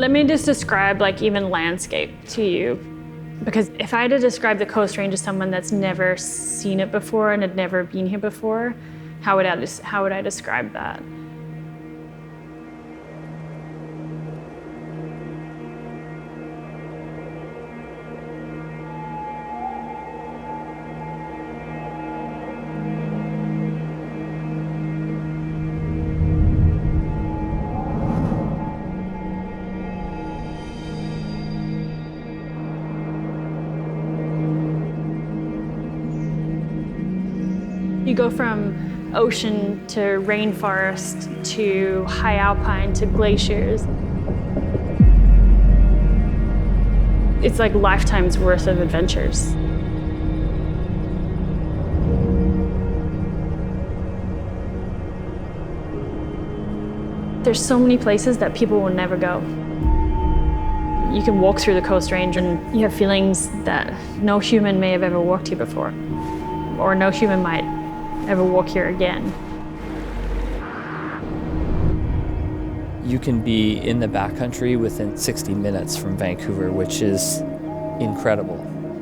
Let me just describe like even landscape to you. Because if I had to describe the Coast Range to someone that's never seen it before and had never been here before, how would I describe that? You go from ocean to rainforest to high alpine to glaciers. It's like lifetimes worth of adventures. There's so many places that people will never go. You can walk through the Coast Range and you have feelings that no human may have ever walked here before, or no human might ever walk here again. You can be in the backcountry within 60 minutes from Vancouver, which is incredible.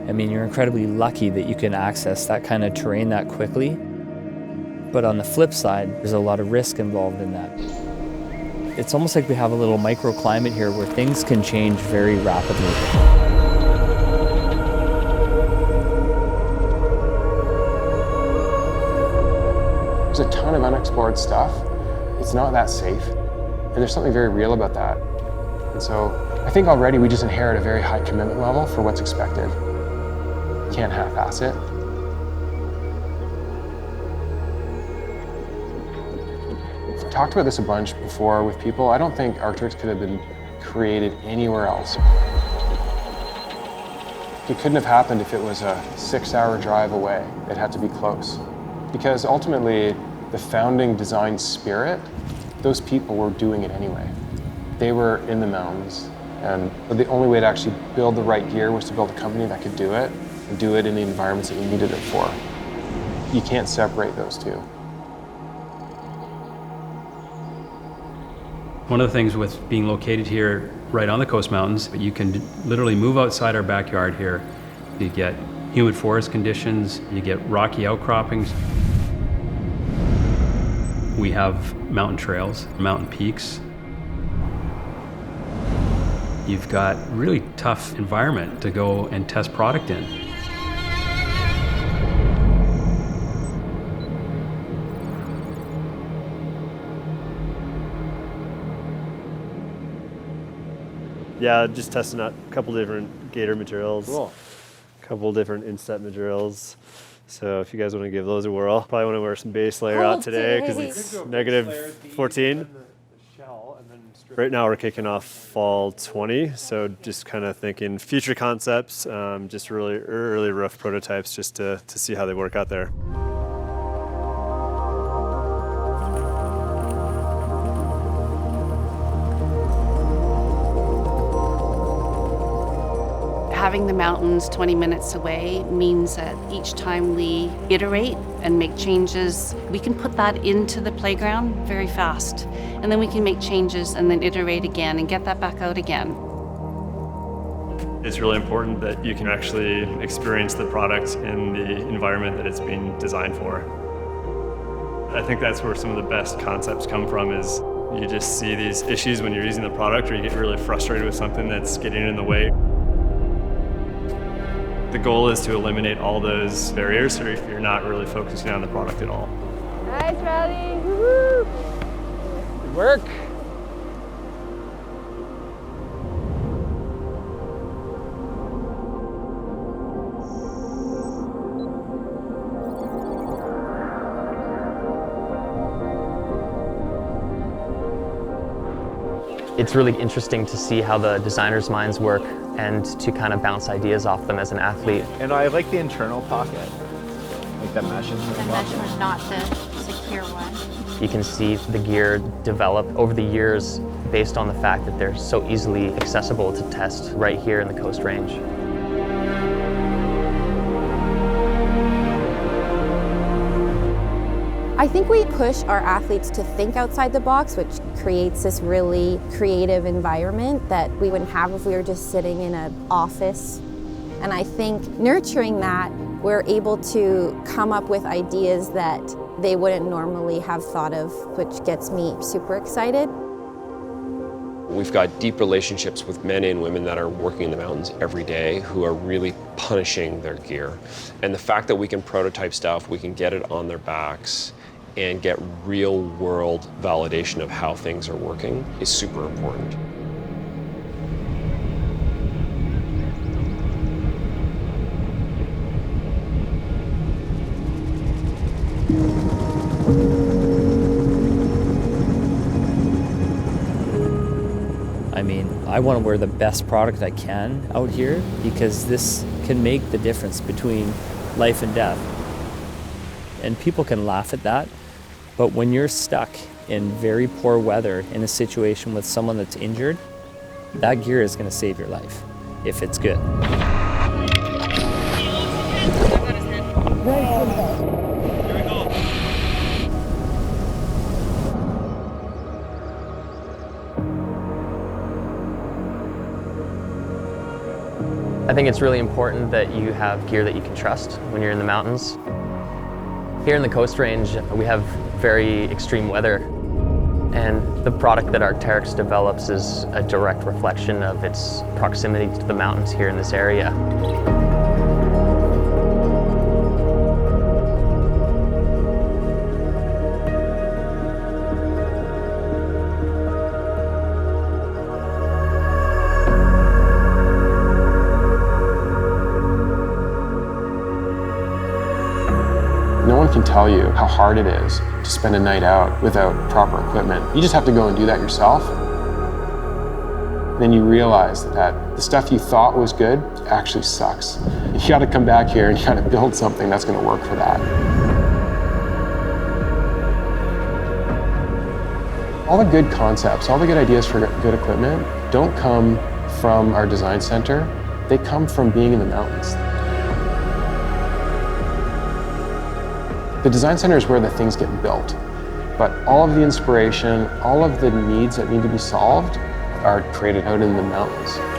I mean, you're incredibly lucky that you can access that kind of terrain that quickly. But on the flip side, there's a lot of risk involved in that. It's almost like we have a little microclimate here where things can change very rapidly. There's a ton of unexplored stuff. It's not that safe. And there's something very real about that. And so I think already we just inherit a very high commitment level for what's expected. Can't half-ass it. I've talked about this a bunch before with people. I don't think Arcturus could have been created anywhere else. It couldn't have happened if it was a 6-hour drive away. It had to be close. Because ultimately, the founding design spirit, those people were doing it anyway. They were in the mountains, and the only way to actually build the right gear was to build a company that could do it, and do it in the environments that you needed it for. You can't separate those two. One of the things with being located here right on the Coast Mountains, you can literally move outside our backyard here. You get humid forest conditions, you get rocky outcroppings. We have mountain trails, mountain peaks. You've got really tough environment to go and test product in. Yeah, just testing out a couple different gator materials. Cool. A couple different inset materials. So if you guys want to give those a whirl, probably want to wear some base layer out today because it's negative 14. Right now we're kicking off fall 20, so just kind of thinking future concepts, just really early rough prototypes just to see how they work out there. Having the mountains 20 minutes away means that each time we iterate and make changes, we can put that into the playground very fast. And then we can make changes and then iterate again and get that back out again. It's really important that you can actually experience the product in the environment that it's being designed for. I think that's where some of the best concepts come from is you just see these issues when you're using the product or you get really frustrated with something that's getting in the way. The goal is to eliminate all those barriers so if you're not really focusing on the product at all. Nice, Riley. Woo-hoo. Good work. It's really interesting to see how the designers' minds work and to kind of bounce ideas off them as an athlete. And I like the internal pocket, like that mesh is The mesh was not the secure one. You can see the gear develop over the years based on the fact that they're so easily accessible to test right here in the Coast Range. I I think we push our athletes to think outside the box, which creates this really creative environment that we wouldn't have if we were just sitting in an office. And I think nurturing that, we're able to come up with ideas that they wouldn't normally have thought of, which gets me super excited. We've got deep relationships with men and women that are working in the mountains every day who are really punishing their gear. And the fact that we can prototype stuff, we can get it on their backs and get real world validation of how things are working is super important. I mean, I want to wear the best product I can out here because this can make the difference between life and death. And people can laugh at that, but when you're stuck in very poor weather in a situation with someone that's injured, that gear is going to save your life if it's good. I think it's really important that you have gear that you can trust when you're in the mountains. Here in the Coast Range, we have very extreme weather, and the product that Arc'teryx develops is a direct reflection of its proximity to the mountains here in this area. No one can tell you how hard it is to spend a night out without proper equipment. You just have to go and do that yourself. Then you realize that the stuff you thought was good actually sucks. You gotta come back here and you gotta build something that's gonna work for that. All the good concepts, all the good ideas for good equipment don't come from our design center. They come from being in the mountains. The design center is where the things get built, but all of the inspiration, all of the needs that need to be solved are created out in the mountains.